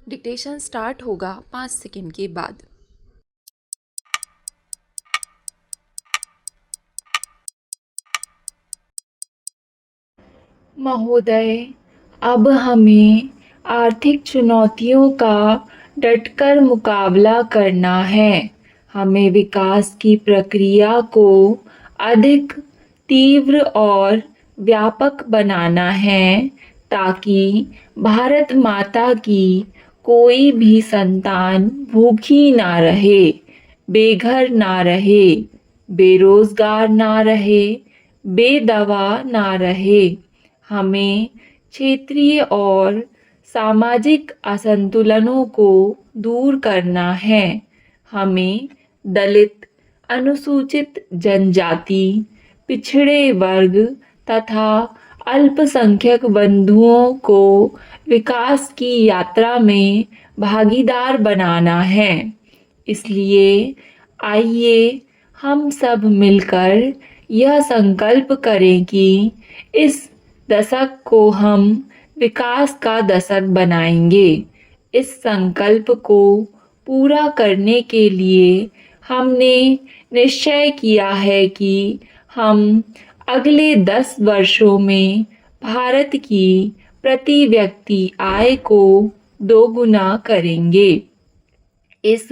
Dictation start होगा 5 second के बाद। महोदय, अब हमें आर्थिक चुनौतियों का डटकर मुकाबला करना है। हमें विकास की प्रक्रिया को अधिक तीव्र और व्यापक बनाना है ताकि भारत माता की कोई भी संतान भूखी ना रहे, बेघर ना रहे, बेरोजगार ना रहे, बेदवा ना रहे। हमें क्षेत्रीय और सामाजिक असंतुलनों को दूर करना है। हमें दलित, अनुसूचित जनजाति, पिछड़े वर्ग तथा अल्पसंख्यक बंधुओं को विकास की यात्रा में भागीदार बनाना है। इसलिए आइए हम सब मिलकर यह संकल्प करें कि इस दशक को हम विकास का दशक बनाएंगे। इस संकल्प को पूरा करने के लिए हमने निश्चय किया है कि हम अगले 10 वर्षों में भारत की प्रति व्यक्ति आय को दोगुना करेंगे। इस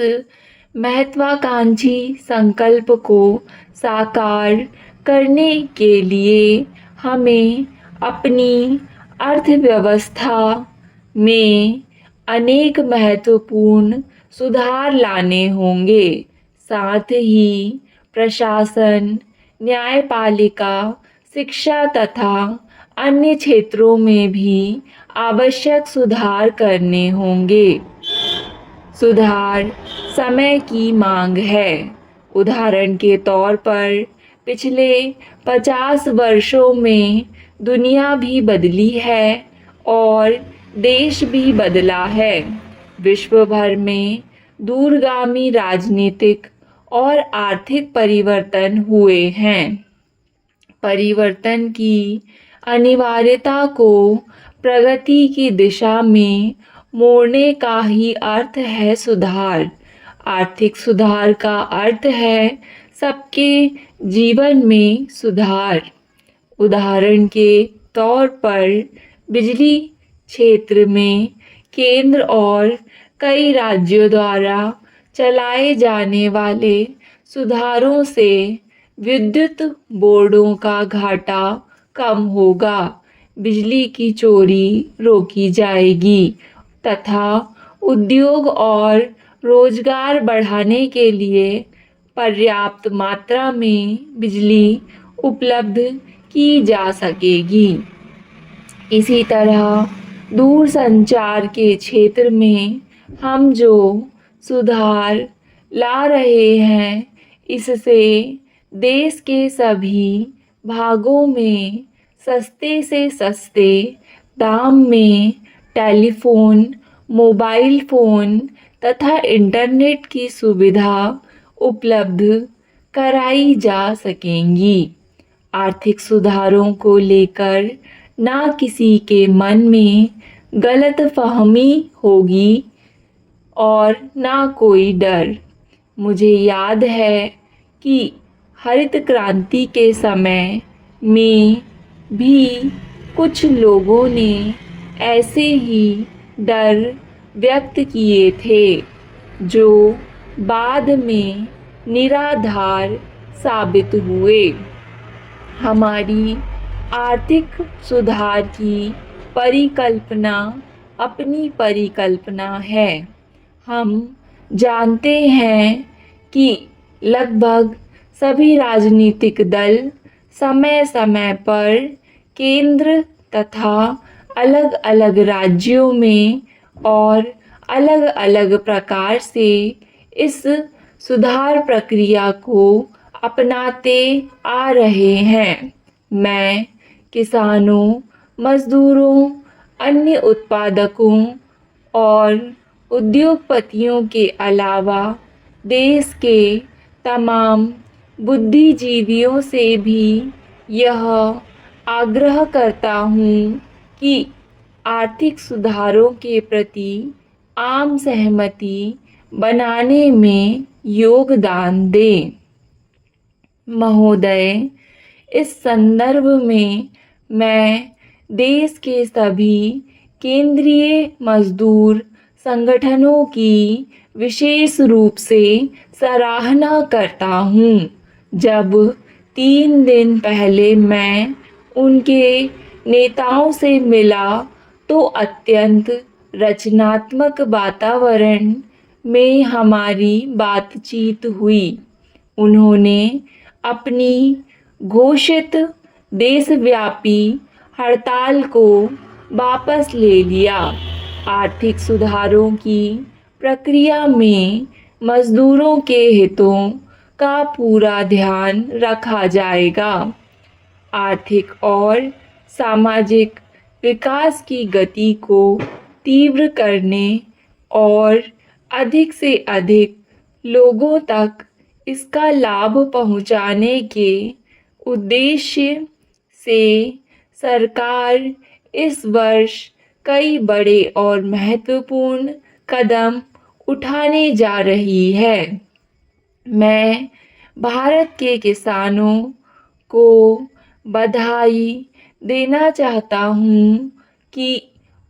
महत्वाकांक्षी संकल्प को साकार करने के लिए हमें अपनी अर्थव्यवस्था में अनेक महत्वपूर्ण सुधार लाने होंगे। साथ ही प्रशासन, न्यायपालिका, शिक्षा तथा अन्य क्षेत्रों में भी आवश्यक सुधार करने होंगे। सुधार समय की मांग है। उदाहरण के तौर पर पिछले 50 वर्षों में दुनिया भी बदली है और देश भी बदला है। विश्व भर में दूरगामी राजनीतिक और आर्थिक परिवर्तन हुए हैं। परिवर्तन की अनिवार्यता को प्रगति की दिशा में मोड़ने का ही अर्थ है सुधार। आर्थिक सुधार का अर्थ है सबके जीवन में सुधार। उदाहरण के तौर पर बिजली क्षेत्र में केंद्र और कई राज्यों द्वारा चलाए जाने वाले सुधारों से विद्युत बोर्डों का घाटा कम होगा, बिजली की चोरी रोकी जाएगी तथा उद्योग और रोजगार बढ़ाने के लिए पर्याप्त मात्रा में बिजली उपलब्ध की जा सकेगी। इसी तरह दूरसंचार के क्षेत्र में हम जो सुधार ला रहे हैं, इससे देश के सभी भागों में सस्ते से सस्ते दाम में टेलीफोन, मोबाइल फ़ोन तथा इंटरनेट की सुविधा उपलब्ध कराई जा सकेंगी। आर्थिक सुधारों को लेकर ना किसी के मन में गलतफहमी होगी और ना कोई डर। मुझे याद है कि हरित क्रांति के समय में भी कुछ लोगों ने ऐसे ही डर व्यक्त किए थे, जो बाद में निराधार साबित हुए। हमारी आर्थिक सुधार की परिकल्पना अपनी परिकल्पना है। हम जानते हैं कि लगभग सभी राजनीतिक दल समय समय पर केंद्र तथा अलग अलग राज्यों में और अलग अलग प्रकार से इस सुधार प्रक्रिया को अपनाते आ रहे हैं। मैं किसानों, मजदूरों, अन्य उत्पादकों और उद्योगपतियों के अलावा देश के तमाम बुद्धिजीवियों से भी यह आग्रह करता हूँ कि आर्थिक सुधारों के प्रति आम सहमति बनाने में योगदान दें। महोदय, इस संदर्भ में मैं देश के सभी केंद्रीय मजदूर संगठनों की विशेष रूप से सराहना करता हूँ। जब 3 दिन पहले मैं उनके नेताओं से मिला तो अत्यंत रचनात्मक वातावरण में हमारी बातचीत हुई। उन्होंने अपनी घोषित देशव्यापी हड़ताल को वापस ले लिया। आर्थिक सुधारों की प्रक्रिया में मजदूरों के हितों का पूरा ध्यान रखा जाएगा। आर्थिक और सामाजिक विकास की गति को तीव्र करने और अधिक से अधिक लोगों तक इसका लाभ पहुंचाने के उद्देश्य से सरकार इस वर्ष कई बड़े और महत्वपूर्ण कदम उठाने जा रही है। मैं भारत के किसानों को बधाई देना चाहता हूँ कि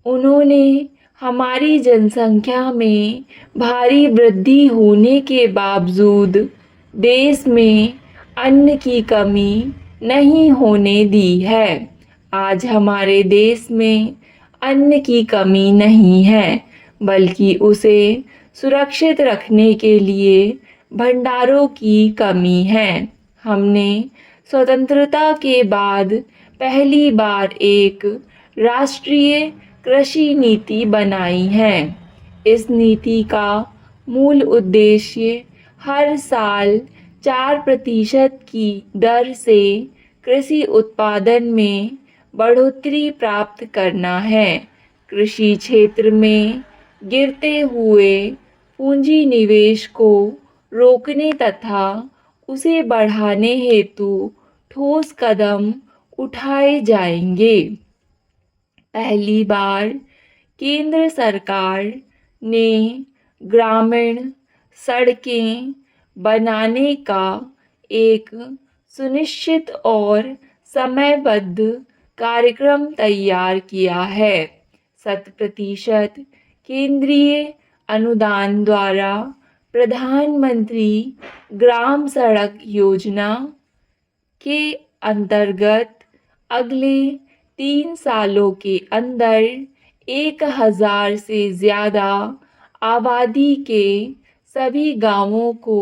उन्होंने हमारी जनसंख्या में भारी वृद्धि होने के बावजूद देश में अन्न की कमी नहीं होने दी है। आज हमारे देश में अन्न की कमी नहीं है, बल्कि उसे सुरक्षित रखने के लिए भंडारों की कमी है। हमने स्वतंत्रता के बाद पहली बार एक राष्ट्रीय कृषि नीति बनाई है। इस नीति का मूल उद्देश्य हर साल 4% की दर से कृषि उत्पादन में बढ़ोतरी प्राप्त करना है। कृषि क्षेत्र में गिरते हुए पूंजी निवेश को रोकने तथा उसे बढ़ाने हेतु ठोस कदम उठाए जाएंगे। पहली बार केंद्र सरकार ने ग्रामीण सड़कें बनाने का एक सुनिश्चित और समयबद्ध कार्यक्रम तैयार किया है। 100% केंद्रीय अनुदान द्वारा प्रधानमंत्री ग्राम सड़क योजना के अंतर्गत अगले 3 सालों के अंदर 1000 से ज़्यादा आबादी के सभी गांवों को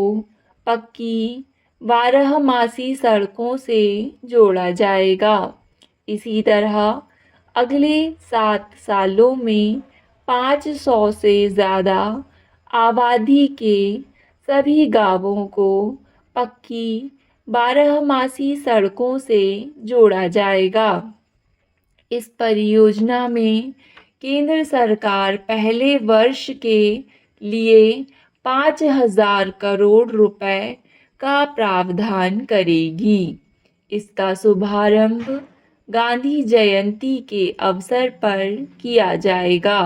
पक्की 12मासी सड़कों से जोड़ा जाएगा। इसी तरह अगले 7 सालों में 500 से ज़्यादा आबादी के सभी गांवों को पक्की 12मासी सड़कों से जोड़ा जाएगा। इस परियोजना में केंद्र सरकार पहले वर्ष के लिए 5000 करोड़ रुपए का प्रावधान करेगी। इसका शुभारंभ गांधी जयंती के अवसर पर किया जाएगा।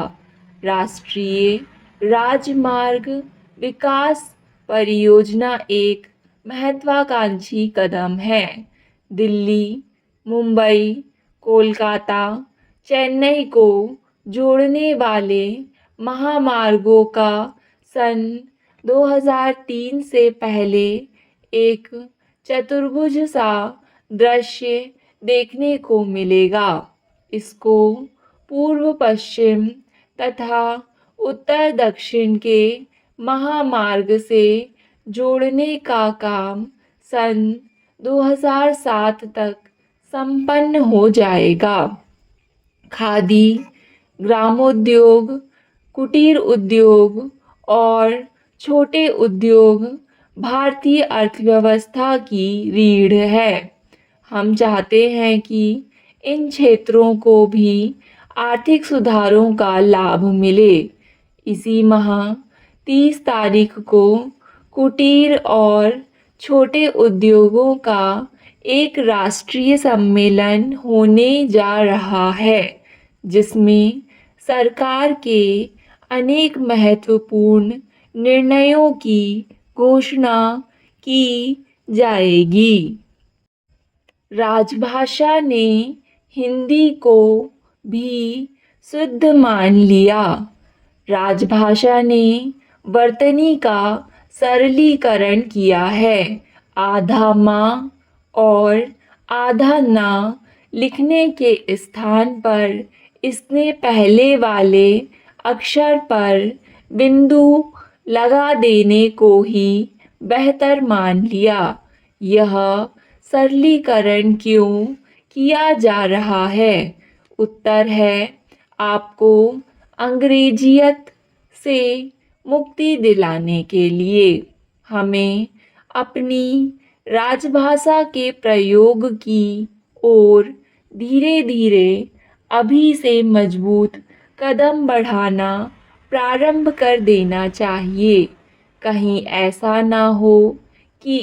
राष्ट्रीय राजमार्ग विकास परियोजना एक महत्वाकांक्षी कदम है। दिल्ली, मुंबई, कोलकाता, चेन्नई को जोड़ने वाले महामार्गों का सन 2003 से पहले एक चतुर्भुज सा दृश्य देखने को मिलेगा। इसको पूर्व पश्चिम तथा उत्तर दक्षिण के महामार्ग से जोड़ने का काम सन 2007 तक संपन्न हो जाएगा। खादी, ग्रामोद्योग, कुटीर उद्योग और छोटे उद्योग भारतीय अर्थव्यवस्था की रीढ़ है। हम चाहते हैं कि इन क्षेत्रों को भी आर्थिक सुधारों का लाभ मिले। इसी माह 30 तारीख को कुटीर और छोटे उद्योगों का एक राष्ट्रीय सम्मेलन होने जा रहा है, जिसमें सरकार के अनेक महत्वपूर्ण निर्णयों की घोषणा की जाएगी। राजभाषा ने हिंदी को भी शुद्ध मान लिया। राजभाषा ने वर्तनी का सरलीकरण किया है। आधा माँ और आधा ना लिखने के स्थान पर इसने पहले वाले अक्षर पर बिंदु लगा देने को ही बेहतर मान लिया। यह सरलीकरण क्यों किया जा रहा है? उत्तर है, आपको अंग्रेजियत से मुक्ति दिलाने के लिए। हमें अपनी राजभाषा के प्रयोग की ओर धीरे धीरे अभी से मजबूत कदम बढ़ाना प्रारंभ कर देना चाहिए। कहीं ऐसा ना हो कि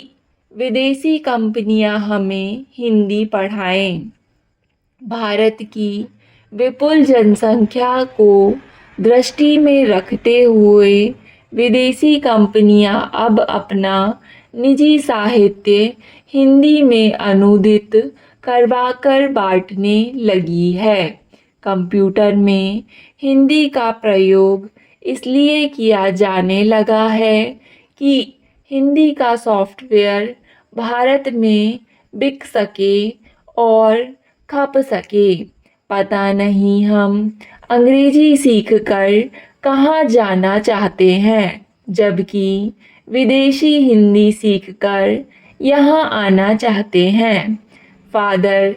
विदेशी कंपनियां हमें हिंदी पढ़ाएं। भारत की विपुल जनसंख्या को दृष्टि में रखते हुए विदेशी कंपनियां अब अपना निजी साहित्य हिंदी में अनुदित करवाकर बांटने लगी है। कंप्यूटर में हिंदी का प्रयोग इसलिए किया जाने लगा है कि हिंदी का सॉफ्टवेयर भारत में बिक सके और खप सके। पता नहीं हम अंग्रेजी सीखकर कहाँ जाना चाहते हैं, जबकि विदेशी हिंदी सीखकर यहाँ आना चाहते हैं। फादर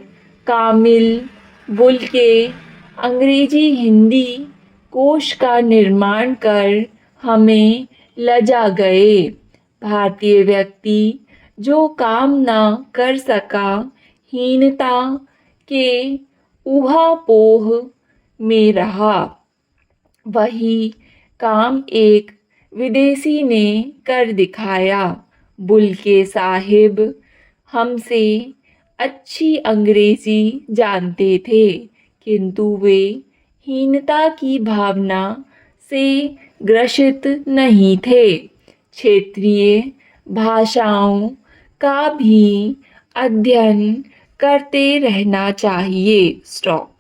कामिल बुल्के अंग्रेजी हिंदी कोश का निर्माण कर हमें लजा गए। भारतीय व्यक्ति जो काम ना कर सका, हीनता के ऊहापोह में रहा, वही काम एक विदेशी ने कर दिखाया। बुल्के साहिब हमसे अच्छी अंग्रेजी जानते थे, किंतु वे हीनता की भावना से ग्रसित नहीं थे। क्षेत्रीय भाषाओं का भी अध्ययन करते रहना चाहिए। स्टॉप।